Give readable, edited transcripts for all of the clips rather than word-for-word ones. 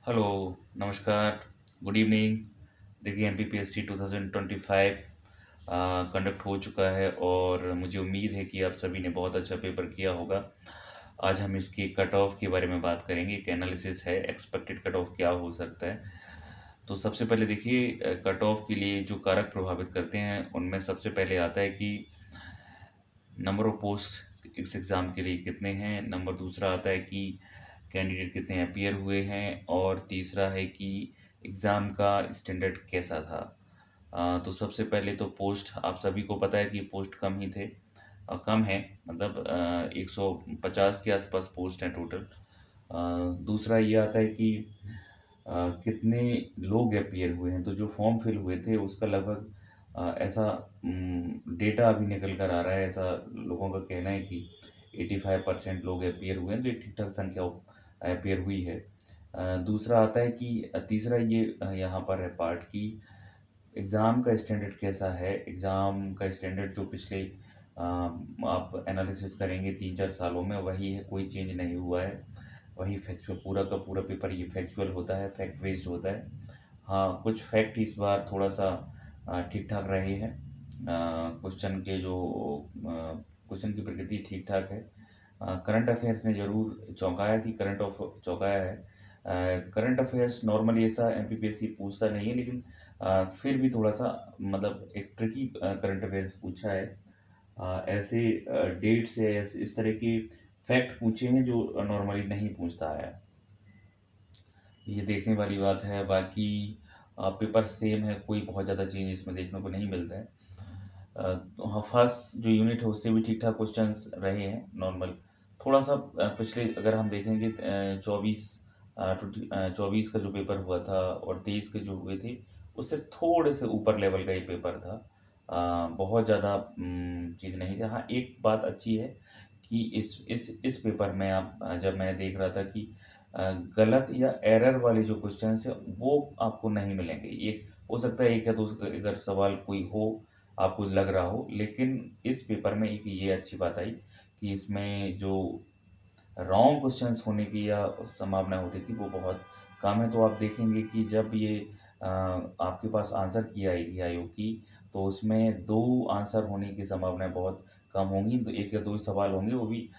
Hello, नमस्कार, good evening. देखिए MPPSC 2025 conduct हो चुका है और मुझे उम्मीद है कि आप सभी ने बहुत अच्छा पेपर किया होगा। आज हम इसकी कट ऑफ के बारे में बात करेंगे। एक एनालिसिस है, एक्सपेक्टेड कट ऑफ क्या हो सकता है। तो सबसे पहले देखिए, कट ऑफ के लिए जो कारक प्रभावित करते हैं उनमें सबसे पहले आता है कि नंबर ऑफ पोस्ट इस एग्ज़ाम के लिए कितने हैं। नंबर दूसरा आता है कि कैंडिडेट कितने अपीयर हुए हैं, और तीसरा है कि एग्ज़ाम का स्टैंडर्ड कैसा था। तो सबसे पहले तो पोस्ट, आप सभी को पता है कि पोस्ट कम ही थे, कम है, मतलब 150 के आसपास पोस्ट हैं टोटल। दूसरा ये आता है कि कितने लोग अपीयर हुए हैं। तो जो फॉर्म फिल हुए थे उसका लगभग ऐसा डेटा अभी निकल कर आ रहा है, ऐसा लोगों का कहना है कि 85% लोग अपीयर हुए हैं, तो एक ठीक ठाक संख्या अपीयर हुई है। दूसरा आता है कि तीसरा ये यहाँ पर है पार्ट की एग्ज़ाम का स्टैंडर्ड कैसा है। एग्ज़ाम का स्टैंडर्ड जो पिछले आप एनालिसिस करेंगे 3-4 सालों में वही है, कोई चेंज नहीं हुआ है। वही फैक्चुअल, पूरा का पूरा पेपर ये फैक्चुअल होता है, फैक्ट बेस्ड होता है। हाँ, कुछ फैक्ट इस बार थोड़ा सा ठीक ठाक रहे हैं। क्वेश्चन के जो क्वेश्चन की प्रकृति ठीक ठाक है। करंट अफेयर्स ने ज़रूर चौंकाया कि करंट ऑफ चौंकाया है। करंट अफेयर्स नॉर्मली ऐसा एमपीपीएससी पूछता नहीं है, लेकिन फिर भी थोड़ा सा मतलब एक ट्रिकी करंट अफेयर्स पूछा है। ऐसे डेट से इस तरह के फैक्ट पूछे हैं जो नॉर्मली नहीं पूछता है। ये देखने वाली बात है। बाकी पेपर सेम है, कोई बहुत ज़्यादा चेंज इसमें देखने को नहीं मिलता है। तो हाँ, फर्स्ट जो यूनिट है उससे भी ठीक ठाक क्वेश्चंस रहे हैं नॉर्मल। थोड़ा सा पिछले अगर हम देखेंगे 24 का जो पेपर हुआ था और 23 के जो हुए थे उससे थोड़े से ऊपर लेवल का ये पेपर था। बहुत ज़्यादा चीज़ नहीं था। हाँ, एक बात अच्छी है कि इस पेपर में आप जब मैं देख रहा था कि गलत या एरर वाले जो क्वेश्चंस है वो आपको नहीं मिलेंगे। ये हो सकता है एक या दो अगर सवाल कोई हो आपको लग रहा हो, लेकिन इस पेपर में एक ये अच्छी बात आई कि इसमें जो रॉन्ग क्वेश्चंस होने की या संभावना होती थी वो बहुत कम है। तो आप देखेंगे कि जब ये आपके पास आंसर की आएगी आयोग की, तो उसमें 2 आंसर होने की संभावनाएँ बहुत कम होंगी। तो 1 या 2 ही सवाल होंगे, वो भी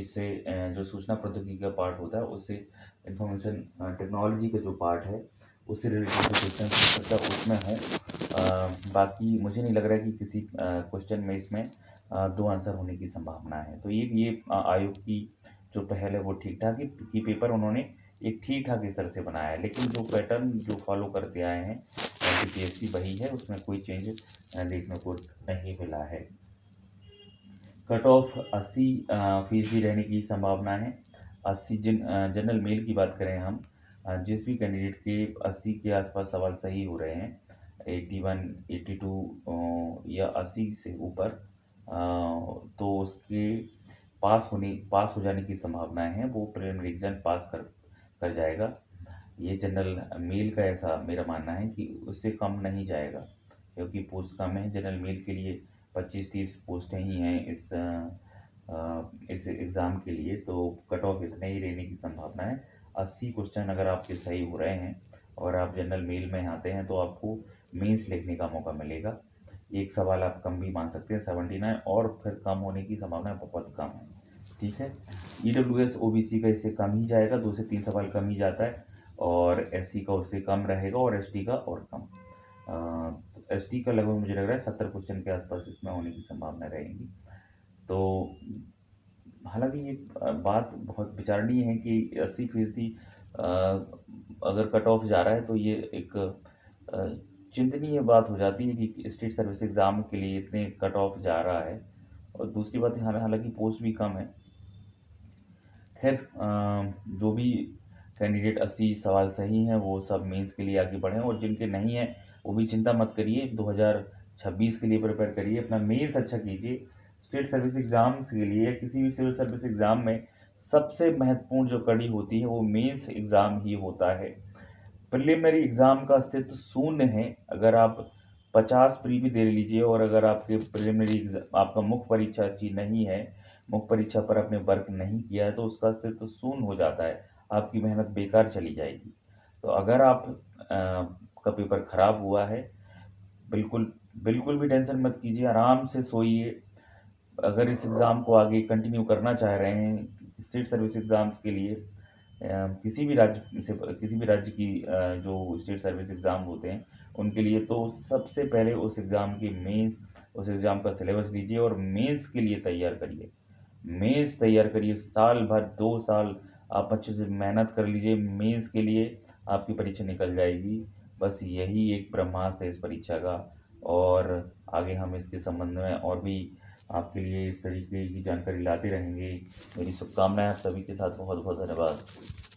इससे जो सूचना प्रौद्योगिकी का पार्ट होता है उससे इंफॉर्मेशन टेक्नोलॉजी का जो पार्ट है उससे रिलेटेड जो क्वेश्चन हो सकता है उसमें हों। बाकी मुझे नहीं लग रहा है कि किसी क्वेश्चन में इसमें 2 आंसर होने की संभावना है। तो ये आयोग की जो पहल है वो ठीक-ठाक है कि पेपर उन्होंने एक ठीक-ठाक इस तरह से बनाया है। लेकिन जो पैटर्न जो फ़ॉलो करते आए हैं एमपीपीएससी वही है, उसमें कोई चेंज देखने को नहीं मिला है। कट ऑफ 80 फ़ीसदी रहने की संभावना है। 80 जनरल मेल की बात करें हम, जिस भी कैंडिडेट के 80 के आसपास सवाल सही हो रहे हैं, 81, 82 या 80 से ऊपर, तो उसके पास हो जाने की संभावनाएँ हैं, वो प्रिलिमिनरी एग्ज़ाम पास कर कर जाएगा। ये जनरल मेल का ऐसा मेरा मानना है कि उससे कम नहीं जाएगा, क्योंकि पोस्ट कम है। जनरल मेल के लिए 25-30 पोस्टें ही हैं इस एग्ज़ाम के लिए, तो कट ऑफ इतने ही रहने की संभावना है। 80 क्वेश्चन अगर आपके सही हो रहे हैं और आप जनरल मेल में आते हैं तो आपको मेंस लिखने का मौका मिलेगा। एक सवाल आप कम भी मान सकते हैं, 79, और फिर कम होने की संभावना बहुत कम है। ठीक है। ईडब्ल्यूएस ओबीसी का इससे कम ही जाएगा, 2 से 3 सवाल कम ही जाता है, और एससी का उससे कम रहेगा, और एसटी का और कम। एसटी का लगभग मुझे लग रहा है 70 क्वेश्चन के आसपास इसमें होने की संभावना रहेगी। तो हालांकि ये बात बहुत विचारणीय है कि 80% अगर कट ऑफ जा रहा है तो ये एक चिंतनीय बात हो जाती है कि स्टेट सर्विस एग्ज़ाम के लिए इतने कट ऑफ जा रहा है। और दूसरी बात, हालांकि पोस्ट भी कम है। खैर, जो भी कैंडिडेट 80 सवाल सही हैं वो सब मेंस के लिए आगे बढ़ें, और जिनके नहीं हैं वो भी चिंता मत करिए, 2026 के लिए प्रिपेयर करिए, अपना मेंस अच्छा कीजिए। स्टेट सर्विस एग्ज़ाम्स के लिए, किसी भी सिविल सर्विस एग्ज़ाम में सबसे महत्वपूर्ण जो कड़ी होती है वो मेंस एग्ज़ाम ही होता है। प्रिलिमिनरी एग्ज़ाम का अस्तित्व शून्य है। अगर आप 50 प्री भी दे लीजिए, और अगर आपके प्रिलिमिनरी आपका मुख्य परीक्षा अच्छी नहीं है, मुख्य परीक्षा पर आपने वर्क नहीं किया है, तो उसका अस्तित्व शून्य हो जाता है। आपकी मेहनत बेकार चली जाएगी। तो अगर आप का पेपर खराब हुआ है, बिल्कुल बिल्कुल भी टेंशन मत कीजिए, आराम से सोइए। अगर इस एग्ज़ाम को आगे कंटिन्यू करना चाह रहे हैं, स्टेट सर्विस एग्ज़ाम्स के लिए किसी भी राज्य की जो स्टेट सर्विस एग्ज़ाम होते हैं, उनके लिए तो सबसे पहले उस एग्ज़ाम का सिलेबस लीजिए और मेंस के लिए तैयार करिए। मेंस तैयार करिए, साल भर 2 साल आप अच्छे से मेहनत कर लीजिए, मेंस के लिए आपकी परीक्षा निकल जाएगी। बस यही एक ब्रह्मास्त्र है इस परीक्षा का। और आगे हम इसके संबंध में और भी आपके लिए इस तरीके की जानकारी लाते रहेंगे। मेरी शुभकामनाएँ आप सभी के साथ। बहुत बहुत धन्यवाद।